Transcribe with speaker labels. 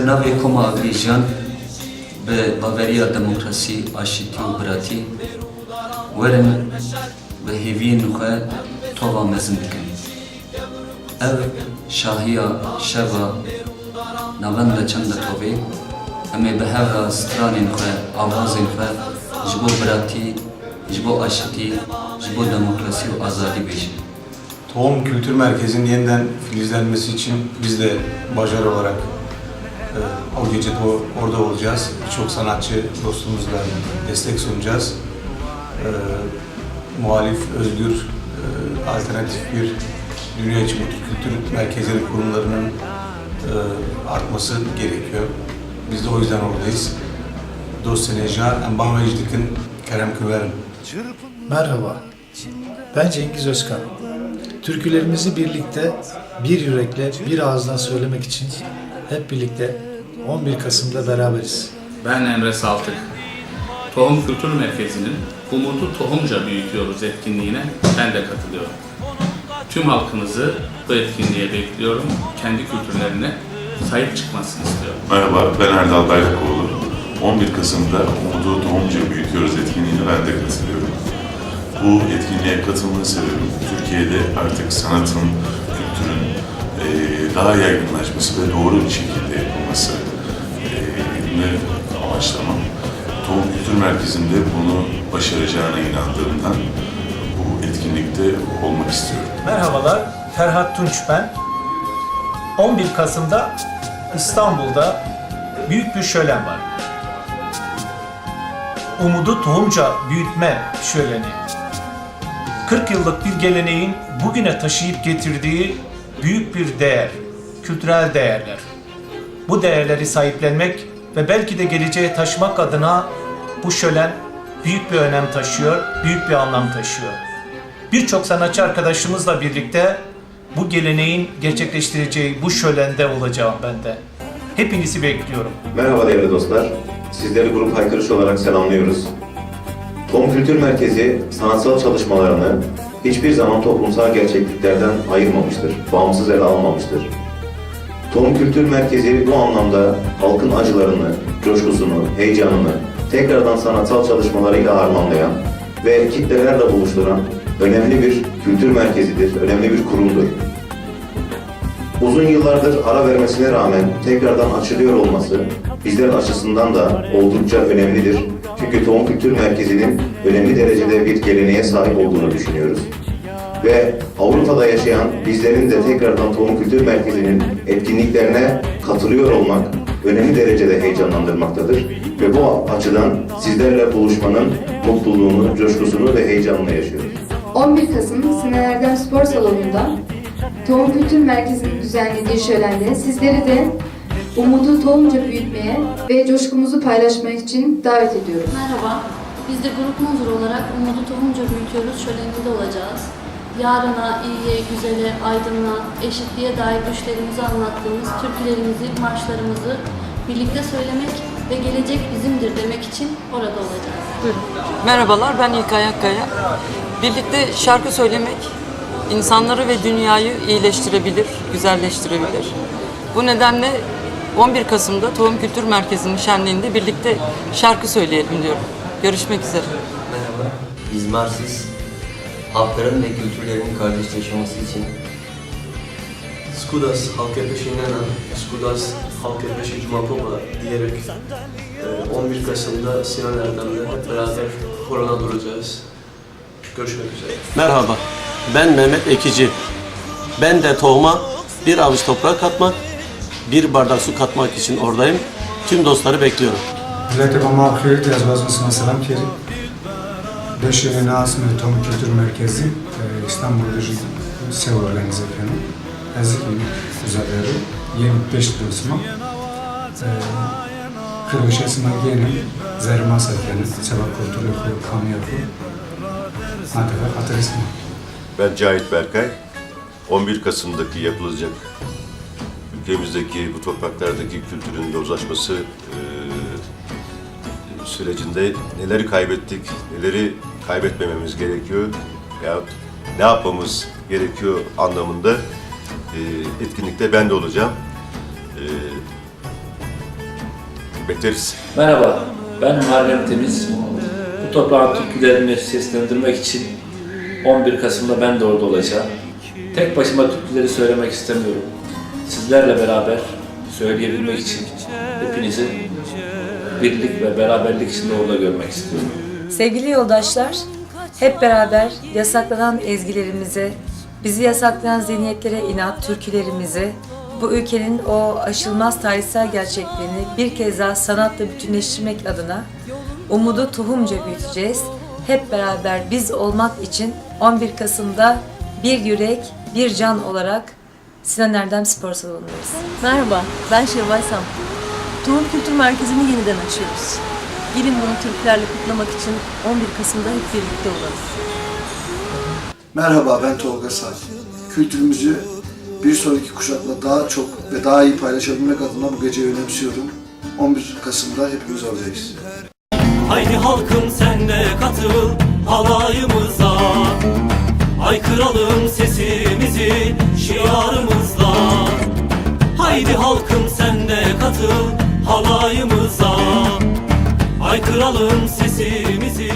Speaker 1: Bernavê koma agêjan bi baveriya demokrasî, aşîtî û biratî werin bi hêviyên xwe tova mezin bikin. Ev şahiya şeva navenda çanda tovê em ê bi hevra stranên xwe, avazên xwe ji bo biratî, ji bo aşîtî, ji bo demokrasî û azadî bêjin.
Speaker 2: Tohum Kültür Merkezi'nin yeniden filizlenmesi için biz de Bajar olarak o gece orada olacağız. Birçok sanatçı dostumuzla destek sunacağız. Muhalif, özgür, alternatif bir dünya için kültür merkezleri kurumlarının artması gerekiyor. Biz de o yüzden oradayız. Dostane Jar, Embam Vecdik'in Kerem Küver'in.
Speaker 3: Merhaba, ben Cengiz Özkan. Türkülerimizi birlikte, bir yürekle, bir ağızdan söylemek için hep birlikte 11 Kasım'da beraberiz.
Speaker 4: Ben Emre Saltık. Tohum Kültür Merkezi'nin Umudu Tohumca Büyütüyoruz etkinliğine ben de katılıyorum. Tüm halkımızı bu etkinliğe bekliyorum. Kendi kültürlerine sahip çıkmasını istiyorum.
Speaker 5: Merhaba, ben Erdal Bayrakoğlu. 11 Kasım'da Umudu Tohumca Büyütüyoruz etkinliğine ben de katılıyorum. Bu etkinliğe katılma sebebim Türkiye'de artık sanatın, kültürün daha yaygınlaşması ve doğru bir şekilde yapılması amaçlamam. Tohum Kültür Merkezi'nde bunu başaracağına inandığımdan bu etkinlikte olmak istiyorum.
Speaker 6: Merhabalar, Ferhat Tunç ben. 11 Kasım'da İstanbul'da büyük bir şölen var. Umudu Tohumca Büyütme Şöleni. 40 yıllık bir geleneğin bugüne taşıyıp getirdiği büyük bir değer, kültürel değerler. Bu değerleri sahiplenmek ve belki de geleceğe taşımak adına bu şölen büyük bir önem taşıyor, büyük bir anlam taşıyor. Birçok sanatçı arkadaşımızla birlikte bu geleneğin gerçekleştireceği bu şölende olacağım ben de. Hepinizi bekliyorum.
Speaker 7: Merhaba değerli dostlar. Sizleri Grup Haykırış olarak selamlıyoruz. Tohum Kültür Merkezi sanatsal çalışmalarını hiçbir zaman toplumsal gerçekliklerden ayırmamıştır, bağımsız ele almamıştır. Tohum Kültür Merkezi bu anlamda halkın acılarını, coşkusunu, heyecanını tekrardan sanatsal çalışmalarıyla harmanlayan ve kitlelerle buluşturan önemli bir kültür merkezidir, önemli bir kurumdur. Uzun yıllardır ara vermesine rağmen tekrardan açılıyor olması bizler açısından da oldukça önemlidir. Çünkü Tohum Kültür Merkezi'nin önemli derecede bir geleneğe sahip olduğunu düşünüyoruz. Ve Avrupa'da yaşayan bizlerin de tekrardan Tohum Kültür Merkezi'nin etkinliklerine katılıyor olmak önemli derecede heyecanlandırmaktadır. Ve bu açıdan sizlerle buluşmanın mutluluğunu, coşkusunu ve heyecanını yaşıyoruz.
Speaker 8: 11 Kasım Sinan Erdem Spor Salonu'nda Tohum Kültür Merkezi'nin düzenlediği şölende sizleri de umudu tohumca büyütmeye ve coşkumuzu paylaşmak için davet ediyorum.
Speaker 9: Merhaba, biz de Grup Muzur olarak Umudu Tohumca Büyütüyoruz şöleninde olacağız. Yarına, iyiye, güzele, aydınlığa, eşitliğe dair düşlerimizi anlattığımız türkülerimizi, marşlarımızı birlikte söylemek ve gelecek bizimdir demek için orada olacağız.
Speaker 10: Buyurun. Merhabalar, ben İlkay Akkaya. Birlikte şarkı söylemek insanları ve dünyayı iyileştirebilir, güzelleştirebilir. Bu nedenle 11 Kasım'da Tohum Kültür Merkezi'nin şenliğinde birlikte şarkı söyleyelim diyorum. Görüşmek üzere.
Speaker 11: Merhaba, biz Marsis, halkların ve kültürlerin kardeşleşmesi için
Speaker 12: Skudas halk peşinden Skudas halk peşi Cumapoba diyerek 11 Kasım'da Sinan Erdem'le hep beraber korona duracağız. Görüşmek üzere.
Speaker 13: Merhaba, ben Mehmet Ekici. Ben de tohuma bir avuç toprak katmak, bir bardak su katmak için oradayım. Tüm dostları bekliyorum.
Speaker 14: Millete ve mağfiret yazmasına selam keri. Beşeri Nasım Tohum Kültür Merkezi İstanbul'da se organize ediyorum. Ezikli üzerleri yeni 5 dostuma. Kırmışesime yeni zerma satyanı, sebep kültürü, kamyafı. Matafa hatırısına.
Speaker 15: Ben Cahit Berkay. 11 Kasım'daki yapılacak ülkemizdeki bu topraklardaki kültürün yozlaşması sürecinde neleri kaybettik, neleri kaybetmememiz gerekiyor ya ne yapmamız gerekiyor anlamında etkinlikte ben de olacağım. bekleriz.
Speaker 16: Merhaba, ben Muharrem Temiz. Bu toprağın türkülerini seslendirmek için 11 Kasım'da ben de orada olacağım. Tek başıma türküleri söylemek istemiyorum. Sizlerle beraber söyleyebilmek için hepinizi birlik ve beraberlik içinde orada görmek istiyorum.
Speaker 17: Sevgili yoldaşlar, hep beraber yasaklanan ezgilerimizi, bizi yasaklayan zihniyetlere inat türkülerimizi, bu ülkenin o aşılmaz tarihsel gerçekliğini bir kez daha sanatla bütünleştirmek adına umudu tohumca büyüteceğiz. Hep beraber biz olmak için 11 Kasım'da bir yürek, bir can olarak Sinan Erdem Spor Salonu'ndayız.
Speaker 18: Merhaba, ben Şevval Sam. Tohum Kültür Merkezi'ni yeniden açıyoruz. Gelin bunu türkülerle kutlamak için 11 Kasım'da hep birlikte olalım.
Speaker 19: Merhaba, ben Tolga Sağ. Kültürümüzü bir sonraki kuşakla daha çok ve daha iyi paylaşabilmek adına bu geceyi önemsiyorum. 11 Kasım'da hepimiz oradayız.
Speaker 20: Haydi halkım sen de katıl halayımıza, haykıralım sesimizi şiarımızla. Haydi halkım sen de katıl halayımıza, haykıralım sesimizi